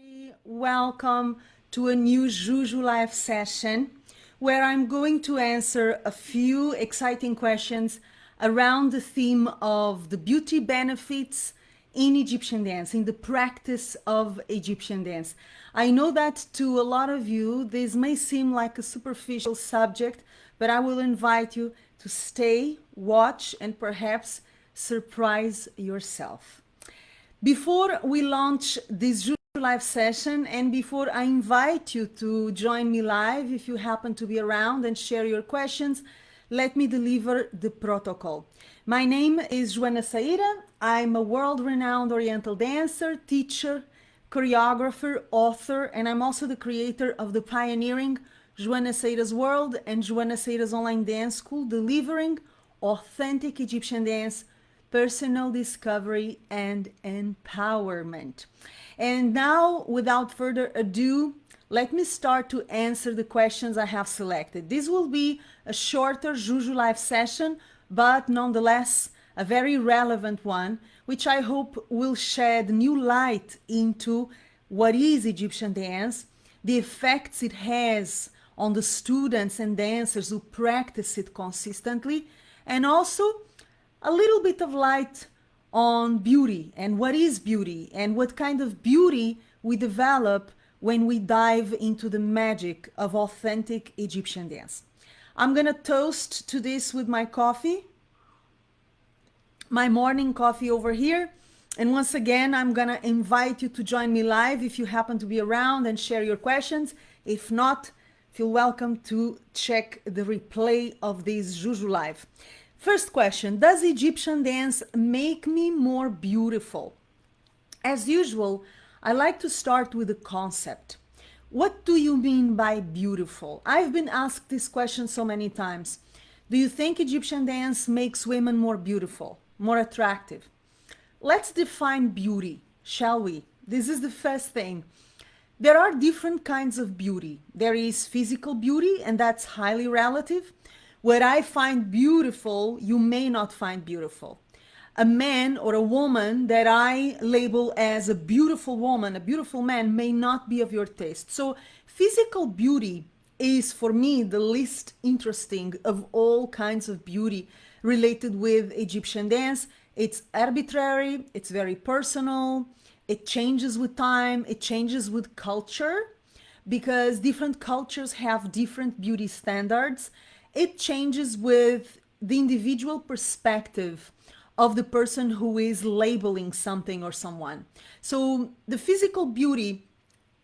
everybody. Welcome to a new Juju live session where I'm going to answer a few exciting questions around the theme of the beauty benefits in Egyptian dance, in the practice of Egyptian dance. I know that to a lot of you, this may seem like a superficial subject, but I will invite you to stay, watch, and perhaps surprise yourself. Before we launch this live session and before I invite you to join me live, if you happen to be around and share your questions, let me deliver the protocol. My name is Joana Saahirah. I'm a world-renowned Oriental dancer, teacher, choreographer, author, and I'm also the creator of the pioneering Joana Saahirah's World and Joana Saahirah's Online Dance School, delivering authentic Egyptian dance, personal discovery, and empowerment. And now, without further ado, let me start to answer the questions I have selected. This will be a shorter Juju live session, but nonetheless a very relevant one, which I hope will shed new light into what is Egyptian dance, the effects it has on the students and dancers who practice it consistently, and also a little bit of light on beauty and what is beauty and what kind of beauty we develop when we dive into the magic of authentic Egyptian dance. I'm gonna toast to this with my coffee, my morning coffee over here. And once again, I'm gonna invite you to join me live if you happen to be around and share your questions. If not, feel welcome to check the replay of this Juju live. First question, does Egyptian dance make me more beautiful? As usual, I like to start with a concept. What do you mean by beautiful? I've been asked this question so many times. Do you think Egyptian dance makes women more beautiful, more attractive? Let's define beauty, shall we? This is the first thing. There are different kinds of beauty. There is physical beauty, and that's highly relative. What I find beautiful, you may not find beautiful. A man or a woman that I label as a beautiful woman, a beautiful man, may not be of your taste. So physical beauty is, for me, the least interesting of all kinds of beauty related with Egyptian dance. It's arbitrary, it's very personal, it changes with time, it changes with culture, because different cultures have different beauty standards. It changes with the individual perspective of the person who is labeling something or someone. So the physical beauty,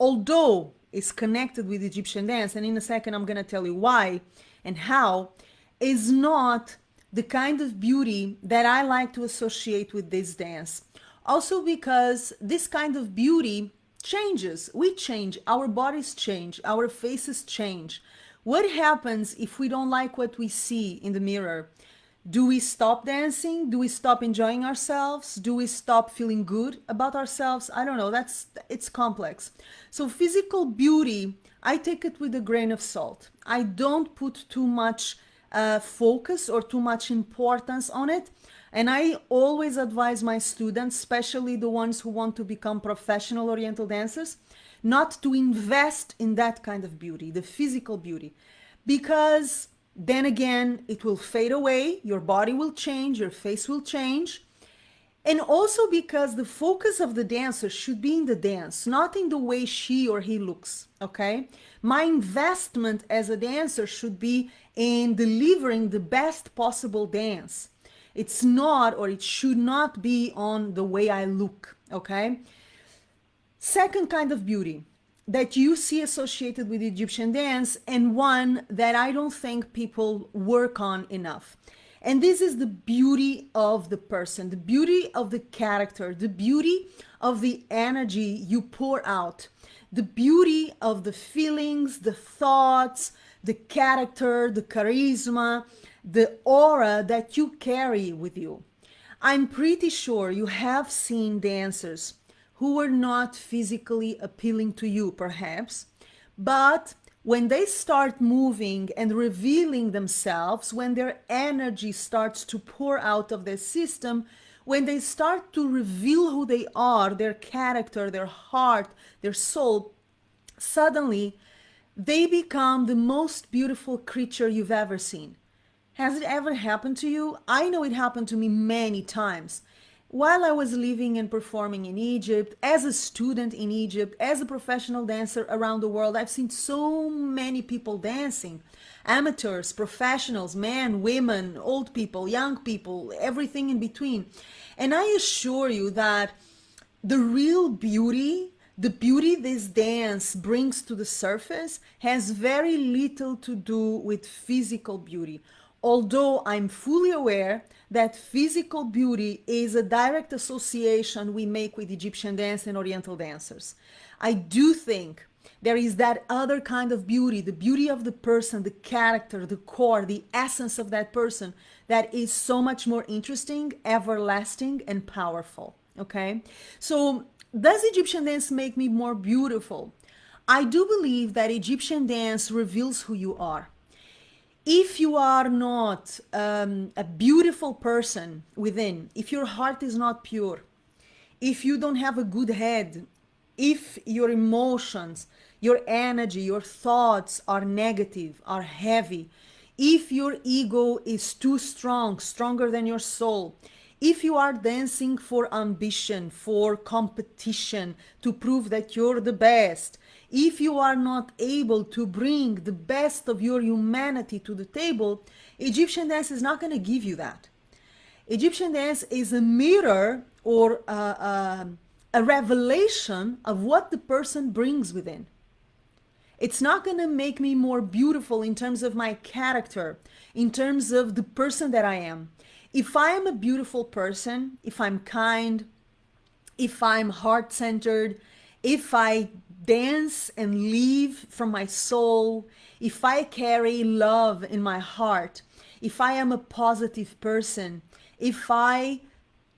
although is connected with Egyptian dance, and in a second I'm going to tell you why and how, is not the kind of beauty that I like to associate with this dance. Also because this kind of beauty changes. We change, our bodies change, our faces change. What happens if we don't like what we see in the mirror? Do we stop dancing? Do we stop enjoying ourselves? Do we stop feeling good about ourselves? I don't know. It's complex. So physical beauty, I take it with a grain of salt. I don't put too much focus or too much importance on it. And I always advise my students, especially the ones who want to become professional Oriental dancers, not to invest in that kind of beauty, the physical beauty, because then again, it will fade away, your body will change, your face will change. And also because the focus of the dancer should be in the dance, not in the way she or he looks, okay? My investment as a dancer should be in delivering the best possible dance. It's not, or it should not be on the way I look, okay? Second kind of beauty that you see associated with Egyptian dance, and one that I don't think people work on enough. And this is the beauty of the person, the beauty of the character, the beauty of the energy you pour out, the beauty of the feelings, the thoughts, the character, the charisma, the aura that you carry with you. I'm pretty sure you have seen dancers who were not physically appealing to you, perhaps, but when they start moving and revealing themselves, when their energy starts to pour out of their system, when they start to reveal who they are, their character, their heart, their soul, suddenly they become the most beautiful creature you've ever seen. Has it ever happened to you? I know it happened to me many times. While I was living and performing in Egypt, as a student in Egypt, as a professional dancer around the world, I've seen so many people dancing. Amateurs, professionals, men, women, old people, young people, everything in between. And I assure you that the real beauty, the beauty this dance brings to the surface, has very little to do with physical beauty. Although I'm fully aware that physical beauty is a direct association we make with Egyptian dance and Oriental dancers, I do think there is that other kind of beauty, the beauty of the person, the character, the core, the essence of that person, that is so much more interesting, everlasting, and powerful. Okay? So, does Egyptian dance make me more beautiful? I do believe that Egyptian dance reveals who you are. If you are not a beautiful person within, if your heart is not pure, if you don't have a good head, if your emotions, your energy, your thoughts are negative, are heavy, if your ego is too strong, stronger than your soul, if you are dancing for ambition, for competition, to prove that you're the best, if you are not able to bring the best of your humanity to the table, Egyptian dance is not going to give you that. Egyptian dance is a mirror or a revelation of what the person brings within. It's not going to make me more beautiful in terms of my character, in terms of the person that I am. If I am a beautiful person, if I'm kind, if I'm heart centered, if I dance and live from my soul, if I carry love in my heart, if I am a positive person, if I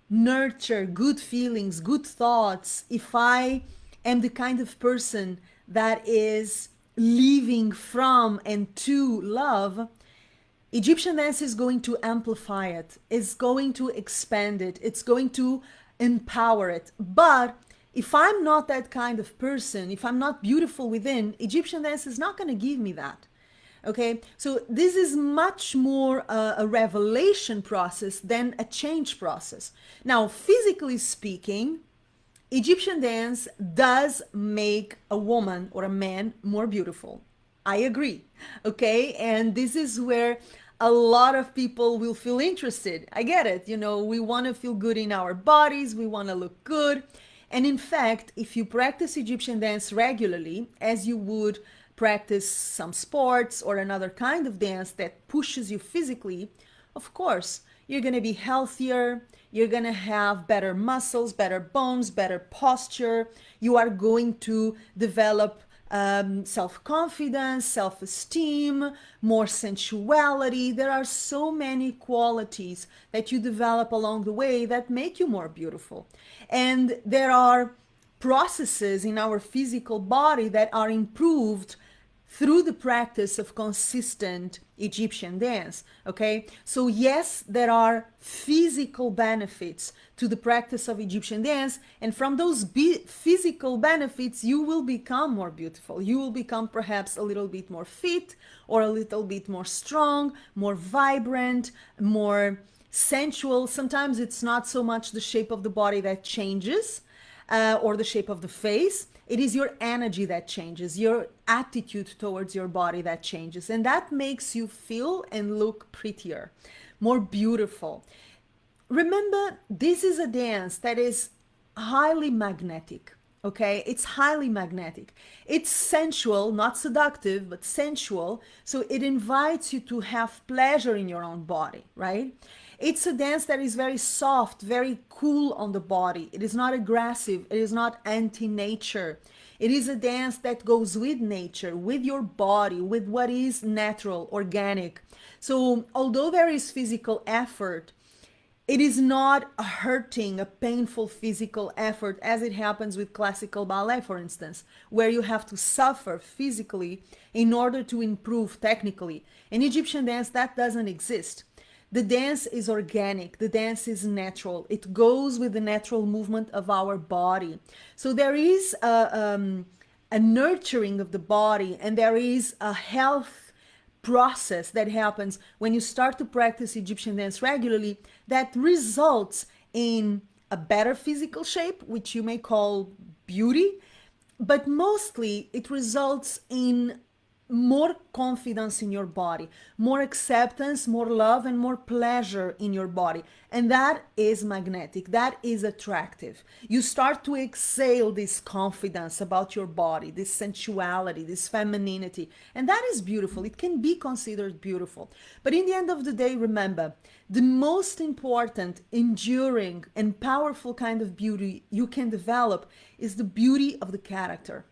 nurture good feelings, good thoughts, if I am the kind of person that is living from and to love, Egyptian dance is going to amplify it, it's going to expand it, it's going to empower it. But if I'm not that kind of person, if I'm not beautiful within, Egyptian dance is not going to give me that. Okay, so this is much more a revelation process than a change process. Now, physically speaking, Egyptian dance does make a woman or a man more beautiful. I agree. Okay, and this is where a lot of people will feel interested. I get it. You know, we want to feel good in our bodies, we want to look good. And in fact, if you practice Egyptian dance regularly, as you would practice some sports or another kind of dance that pushes you physically, of course, you're going to be healthier, you're going to have better muscles, better bones, better posture. You are going to develop self-confidence, self-esteem, more sensuality. There are so many qualities that you develop along the way that make you more beautiful. And there are processes in our physical body that are improved through the practice of consistent Egyptian dance. Okay, so yes, there are physical benefits to the practice of Egyptian dance, and from those physical benefits, you will become more beautiful. You will become perhaps a little bit more fit, or a little bit more strong, more vibrant, more sensual. Sometimes it's not so much the shape of the body that changes, or the shape of the face. It is your energy that changes, your attitude towards your body that changes, and that makes you feel and look prettier, more beautiful. Remember, this is a dance that is highly magnetic. Okay, it's highly magnetic. It's sensual, not seductive, but sensual. So it invites you to have pleasure in your own body, right? It's a dance that is very soft, very cool on the body. It is not aggressive. It is not anti-nature. It is a dance that goes with nature, with your body, with what is natural, organic. So although there is physical effort, it is not a hurting, a painful physical effort as it happens with classical ballet, for instance, where you have to suffer physically in order to improve technically. In Egyptian dance, that doesn't exist. The dance is organic, the dance is natural, it goes with the natural movement of our body. So there is a nurturing of the body, and there is a health process that happens when you start to practice Egyptian dance regularly that results in a better physical shape, which you may call beauty, but mostly it results in more confidence in your body, more acceptance, more love, and more pleasure in your body. And that is magnetic, that is attractive. You start to exhale this confidence about your body, this sensuality, this femininity, and that is beautiful. It can be considered beautiful. But in the end of the day, remember, the most important, enduring, and powerful kind of beauty you can develop is the beauty of the character.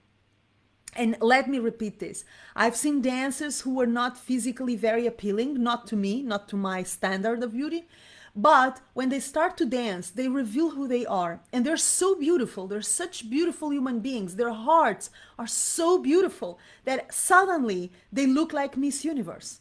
And let me repeat this. I've seen dancers who were not physically very appealing, not to me, not to my standard of beauty. But when they start to dance, they reveal who they are. And they're so beautiful. They're such beautiful human beings. Their hearts are so beautiful that suddenly they look like Miss Universe.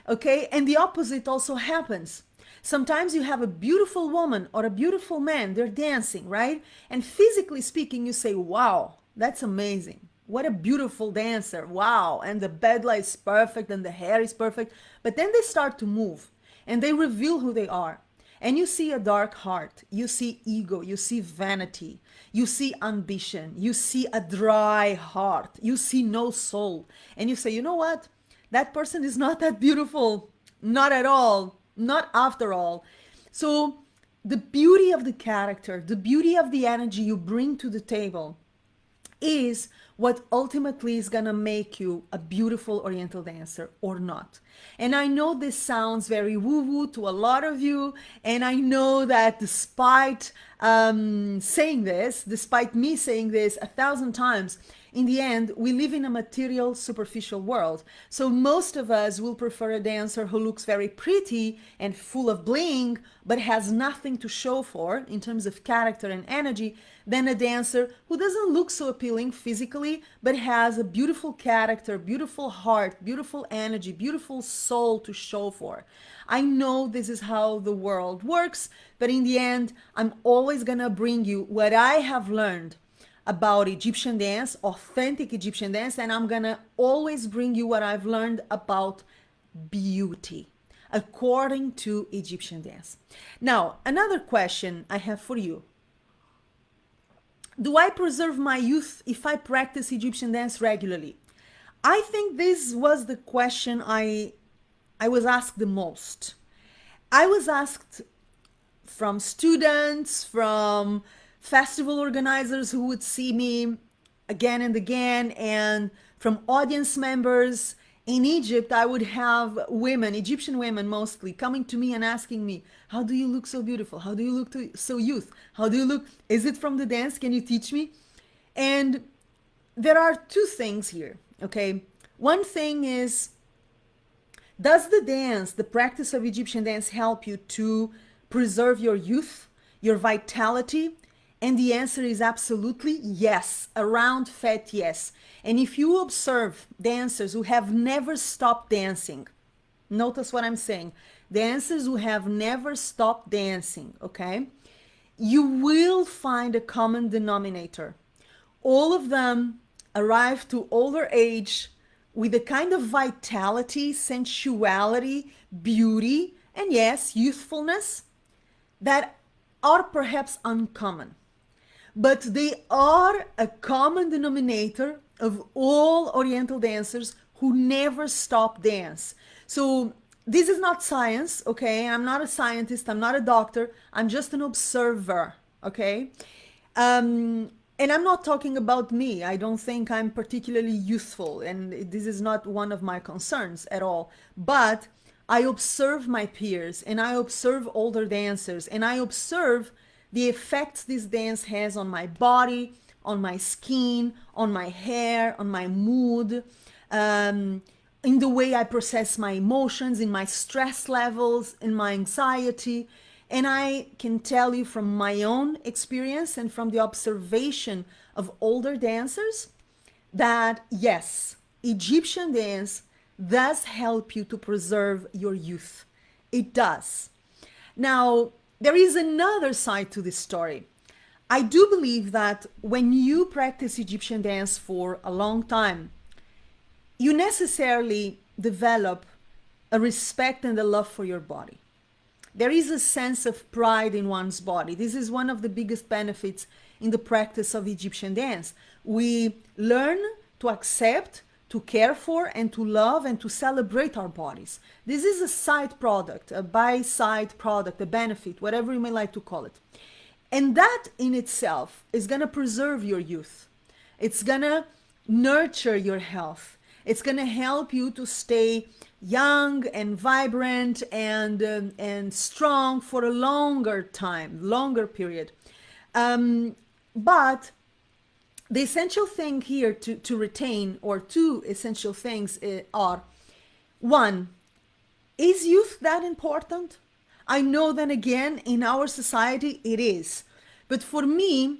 Okay? And the opposite also happens. Sometimes you have a beautiful woman or a beautiful man, they're dancing, right? And physically speaking, you say, wow, that's amazing. What a beautiful dancer. Wow. And the bedla is perfect and the hair is perfect. But then they start to move and they reveal who they are. And you see a dark heart. You see ego. You see vanity. You see ambition. You see a dry heart. You see no soul. And you say, you know what? That person is not that beautiful. Not at all. Not after all. So the beauty of the character, the beauty of the energy you bring to the table is what ultimately is gonna make you a beautiful Oriental dancer or not. And I know this sounds very woo-woo to a lot of you, and I know that despite saying this, despite me saying this 1,000 times, in the end, we live in a material, superficial world. So most of us will prefer a dancer who looks very pretty and full of bling, but has nothing to show for in terms of character and energy, than a dancer who doesn't look so appealing physically, but has a beautiful character, beautiful heart, beautiful energy, beautiful soul to show for. I know this is how the world works, but in the end, I'm always gonna bring you what I have learned about Egyptian dance, authentic Egyptian dance, and I'm gonna always bring you what I've learned about beauty according to Egyptian dance. Now, another question I have for you. Do I preserve my youth if I practice Egyptian dance regularly? I think this was the question I was asked the most. I was asked from students, from festival organizers who would see me again and again, and from audience members. In Egypt, I would have women, Egyptian women mostly, coming to me and asking me, how do you look so beautiful? How do you look so youth? How do you look? Is it from the dance? Can you teach me? And there are two things here, okay? One thing is, does the dance, the practice of Egyptian dance, help you to preserve your youth, your vitality? And the answer is absolutely yes, a round fat yes. And if you observe dancers who have never stopped dancing, notice what I'm saying, dancers who have never stopped dancing, okay, you will find a common denominator. All of them arrive to older age with a kind of vitality, sensuality, beauty, and yes, youthfulness that are perhaps uncommon. But they are a common denominator of all Oriental dancers who never stop dance. So this is not science, okay? I'm not a scientist, I'm not a doctor, I'm just an observer, okay? And I'm not talking about me. I don't think I'm particularly youthful, and this is not one of my concerns at all. But I observe my peers, and I observe older dancers, and I observe the effects this dance has on my body, on my skin, on my hair, on my mood, in the way I process my emotions, in my stress levels, in my anxiety. And I can tell you from my own experience and from the observation of older dancers that yes, Egyptian dance does help you to preserve your youth It does. Now, there is another side to this story. I do believe that when you practice Egyptian dance for a long time, you necessarily develop a respect and a love for your body. There is a sense of pride in one's body. This is one of the biggest benefits in the practice of Egyptian dance. We learn to accept, to care for, and to love and to celebrate our bodies. This is a side product, a by-side product, a benefit, whatever you may like to call it. And that in itself is going to preserve your youth. It's going to nurture your health. It's going to help you to stay young and vibrant and strong for a longer time, longer period. But the essential thing here to retain, or two essential things are, one, is youth that important? I know that again, in our society, it is. But for me,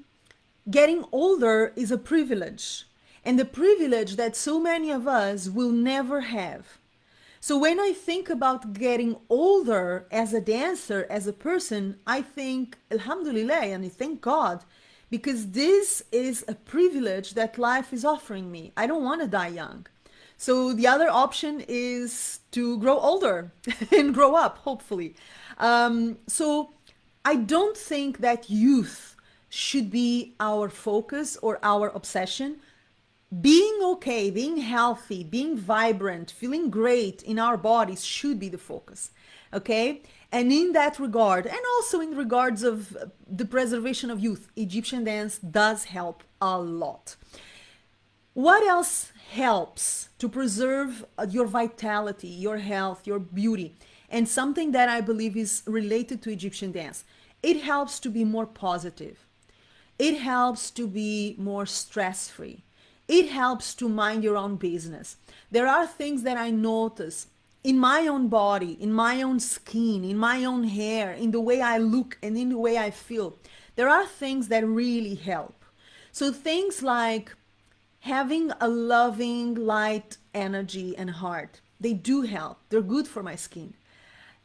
getting older is a privilege, and the privilege that so many of us will never have. So when I think about getting older as a dancer, as a person, I think, Alhamdulillah, and I thank God, because this is a privilege that life is offering me. I don't want to die young. So the other option is to grow older and grow up, hopefully. So I don't think that youth should be our focus or our obsession. Being okay, being healthy, being vibrant, feeling great in our bodies should be the focus, okay? And in that regard, and also in regards of the preservation of youth, Egyptian dance does help a lot. What else helps to preserve your vitality, your health, your beauty? And something that I believe is related to Egyptian dance. It helps to be more positive. It helps to be more stress-free. It helps to mind your own business. There are things that I notice in my own body, in my own skin, in my own hair, in the way I look and in the way I feel. There are things that really help. So things like having a loving, light energy and heart, they do help. They're good for my skin.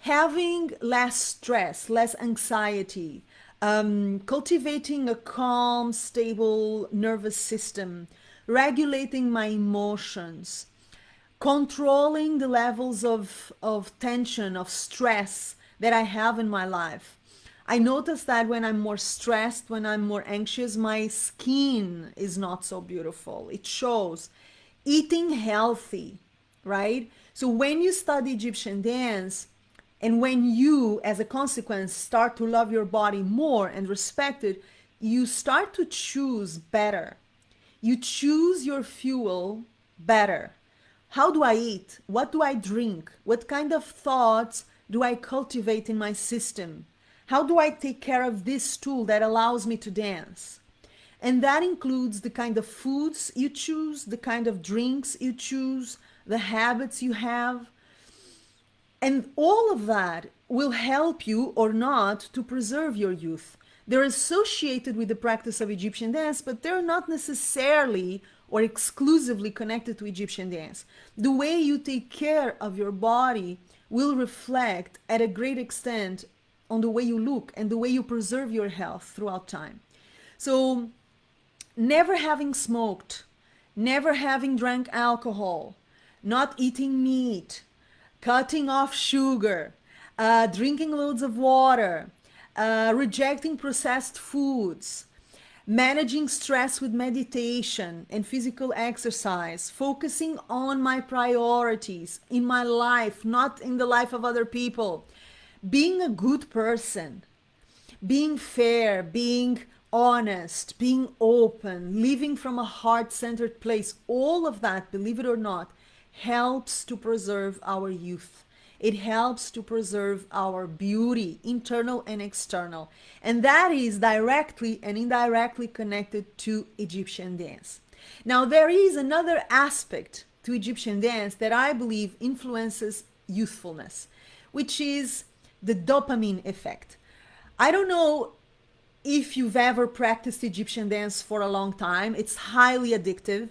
Having less stress, less anxiety, cultivating a calm, stable nervous system, regulating my emotions, controlling the levels of tension, of stress that I have in my life. I notice that when I'm more stressed, when I'm more anxious, my skin is not so beautiful. It shows. Eating healthy, right? So when you study Egyptian dance, and when you, as a consequence, start to love your body more and respect it, you start to choose better. You choose your fuel better. How do I eat? What do I drink? What kind of thoughts do I cultivate in my system? How do I take care of this tool that allows me to dance? And that includes the kind of foods you choose, the kind of drinks you choose, the habits you have. And all of that will help you or not to preserve your youth. They're associated with the practice of Egyptian dance, but they're not necessarily or exclusively connected to Egyptian dance. The way you take care of your body will reflect at a great extent on the way you look and the way you preserve your health throughout time. So never having smoked, never having drank alcohol, not eating meat, cutting off sugar, drinking loads of water, rejecting processed foods, managing stress with meditation and physical exercise, focusing on my priorities in my life, not in the life of other people, being a good person, being fair, being honest, being open, living from a heart-centered place, all of that, believe it or not, helps to preserve our youth. It helps to preserve our beauty, internal and external. And that is directly and indirectly connected to Egyptian dance. Now, there is another aspect to Egyptian dance that I believe influences youthfulness, which is the dopamine effect. I don't know if you've ever practiced Egyptian dance for a long time. It's highly addictive.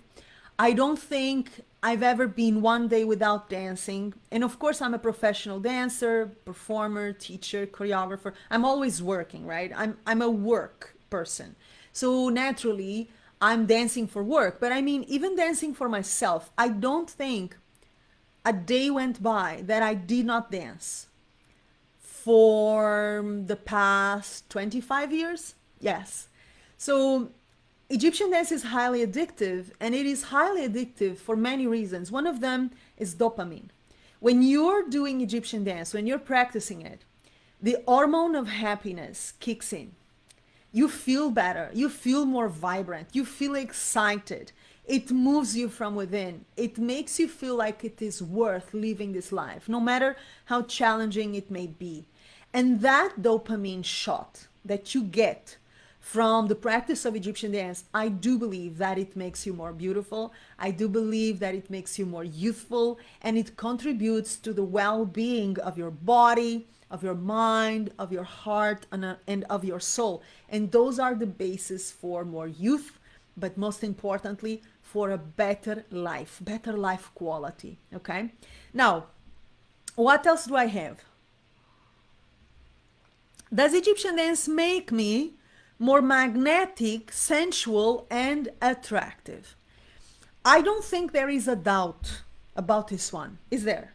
I don't think I've ever been one day without dancing. And of course, I'm a professional dancer, performer, teacher, choreographer. I'm always working, right? I'm a work person. So naturally, I'm dancing for work. But I mean, even dancing for myself, I don't think a day went by that I did not dance for the past 25 years. Yes. So Egyptian dance is highly addictive, and it is highly addictive for many reasons. One of them is dopamine. When you're doing Egyptian dance, when you're practicing it, the hormone of happiness kicks in. You feel better, you feel more vibrant, you feel excited. It moves you from within. It makes you feel like it is worth living this life, no matter how challenging it may be. And that dopamine shot that you get from the practice of Egyptian dance, I do believe that it makes you more beautiful. I do believe that it makes you more youthful, and it contributes to the well-being of your body, of your mind, of your heart, and of your soul. And those are the basis for more youth, but most importantly, for a better life quality. Okay? Now, what else do I have? Does Egyptian dance make me more magnetic, sensual, and attractive? I don't think there is a doubt about this one. Is there?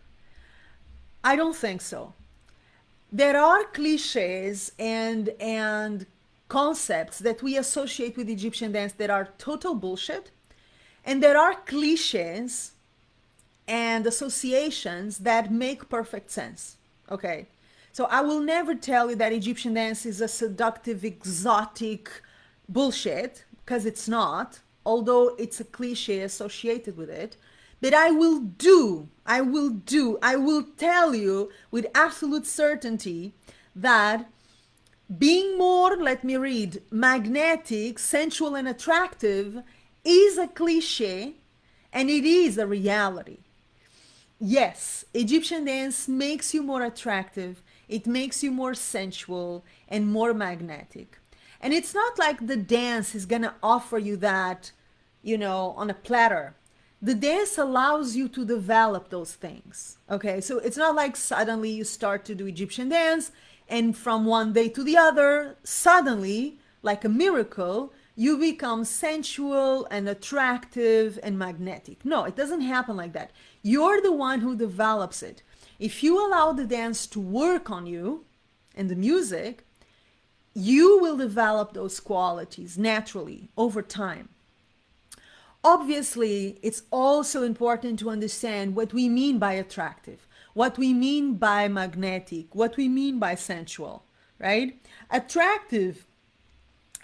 I don't think so. There are cliches and concepts that we associate with Egyptian dance that are total bullshit. And there are cliches and associations that make perfect sense. Okay? So I will never tell you that Egyptian dance is a seductive, exotic bullshit, because it's not, although it's a cliche associated with it. But I will tell you with absolute certainty that being more, let me read, magnetic, sensual, and attractive is a cliche, and it is a reality. Yes, Egyptian dance makes you more attractive, it makes you more sensual and more magnetic. And it's not like the dance is gonna offer you that, on a platter. The dance allows you to develop those things. Okay, so it's not like suddenly you start to do Egyptian dance and from one day to the other, suddenly, like a miracle, you become sensual and attractive and magnetic. No, it doesn't happen like that. You're the one who develops it. If you allow the dance to work on you and the music, you will develop those qualities naturally over time. Obviously, it's also important to understand what we mean by attractive, what we mean by magnetic, what we mean by sensual, right? Attractive,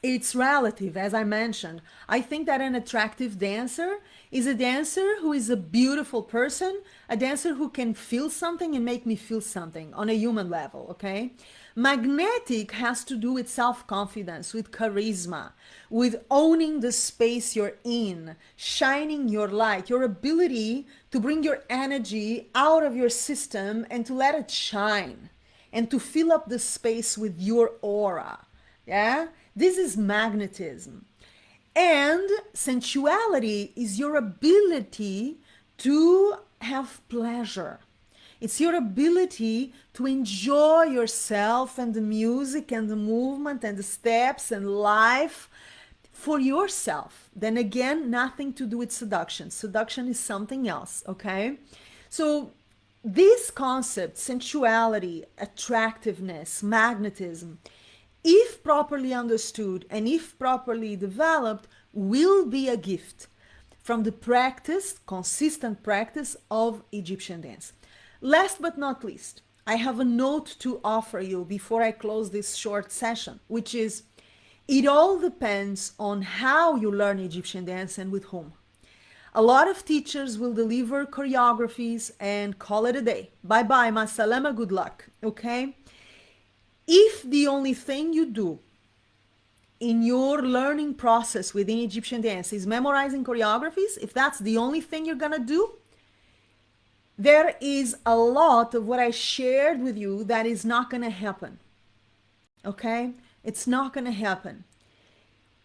it's relative, as I mentioned. I think that an attractive dancer is a dancer who is a beautiful person, a dancer who can feel something and make me feel something on a human level, okay? Magnetic has to do with self-confidence, with charisma, with owning the space you're in, shining your light, your ability to bring your energy out of your system and to let it shine and to fill up the space with your aura. Yeah? This is magnetism. And sensuality is your ability to have pleasure. It's your ability to enjoy yourself and the music and the movement and the steps and life for yourself. Then again, nothing to do with seduction. Seduction is something else, okay? So these concepts, sensuality, attractiveness, magnetism, if properly understood and if properly developed, will be a gift from the practice, consistent practice of Egyptian dance. Last but not least, I have a note to offer you before I close this short session, which is it all depends on how you learn Egyptian dance and with whom. A lot of teachers will deliver choreographies and call it a day. Bye-bye, masalama, good luck, okay? If the only thing you do in your learning process within Egyptian dance is memorizing choreographies, if that's the only thing you're gonna do, there is a lot of what I shared with you that is not gonna happen, okay? It's not gonna happen.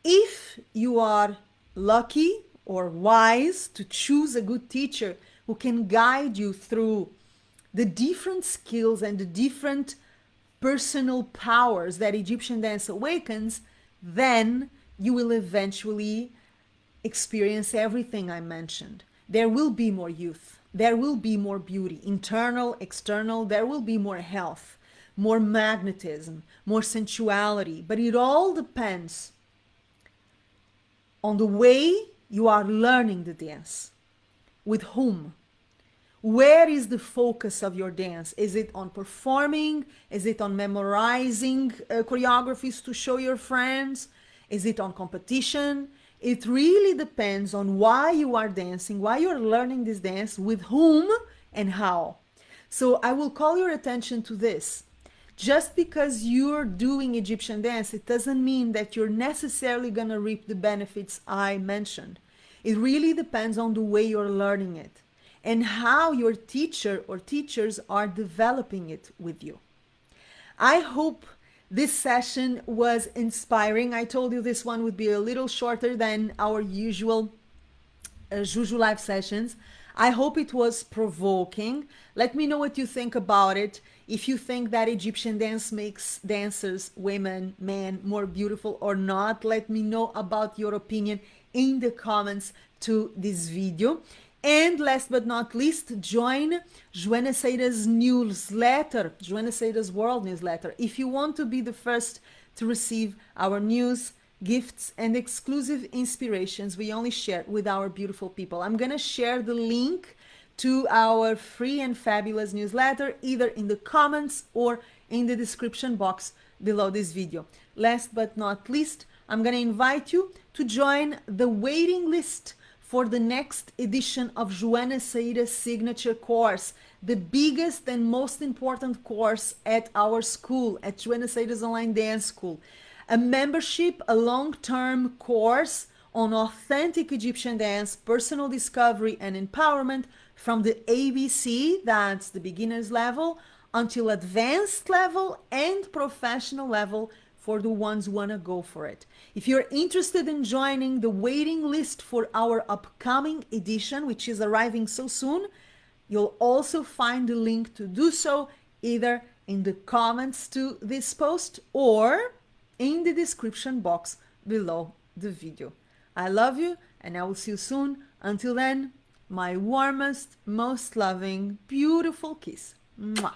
If you are lucky, or wise to choose a good teacher who can guide you through the different skills and the different personal powers that Egyptian dance awakens, then you will eventually experience everything I mentioned. There will be more youth. There will be more beauty, internal, external. There will be more health, more magnetism, more sensuality. But it all depends on the way you are learning the dance. With whom? Where is the focus of your dance? Is it on performing? Is it on memorizing choreographies to show your friends? Is it on competition? It really depends on why you are dancing, why you're learning this dance, with whom and how. So I will call your attention to this. Just because you're doing Egyptian dance, it doesn't mean that you're necessarily going to reap the benefits I mentioned. It really depends on the way you're learning it and how your teacher or teachers are developing it with you. I hope this session was inspiring. I told you this one would be a little shorter than our usual Juju live sessions. I hope it was provoking. Let me know what you think about it. If you think that Egyptian dance makes dancers, women, men more beautiful or not, let me know about your opinion in the comments to this video. And last but not least, join Joana Saahirah's newsletter, Joana Saahirah's World newsletter. If you want to be the first to receive our news, gifts, and exclusive inspirations we only share with our beautiful people, I'm going to share the link to our free and fabulous newsletter either in the comments or in the description box below this video. Last but not least, I'm going to invite you to join the waiting list for the next edition of Joana Saahirah's signature course, the biggest and most important course at our school, at Joana Saahirah's Online Dance School. A membership, a long-term course on authentic Egyptian dance, personal discovery and empowerment from the ABC, that's the beginner's level, until advanced level and professional level for the ones who want to go for it. If you're interested in joining the waiting list for our upcoming edition, which is arriving so soon, you'll also find the link to do so either in the comments to this post or in the description box below the video. I love you and I will see you soon. Until then, my warmest, most loving, beautiful kiss. Mwah.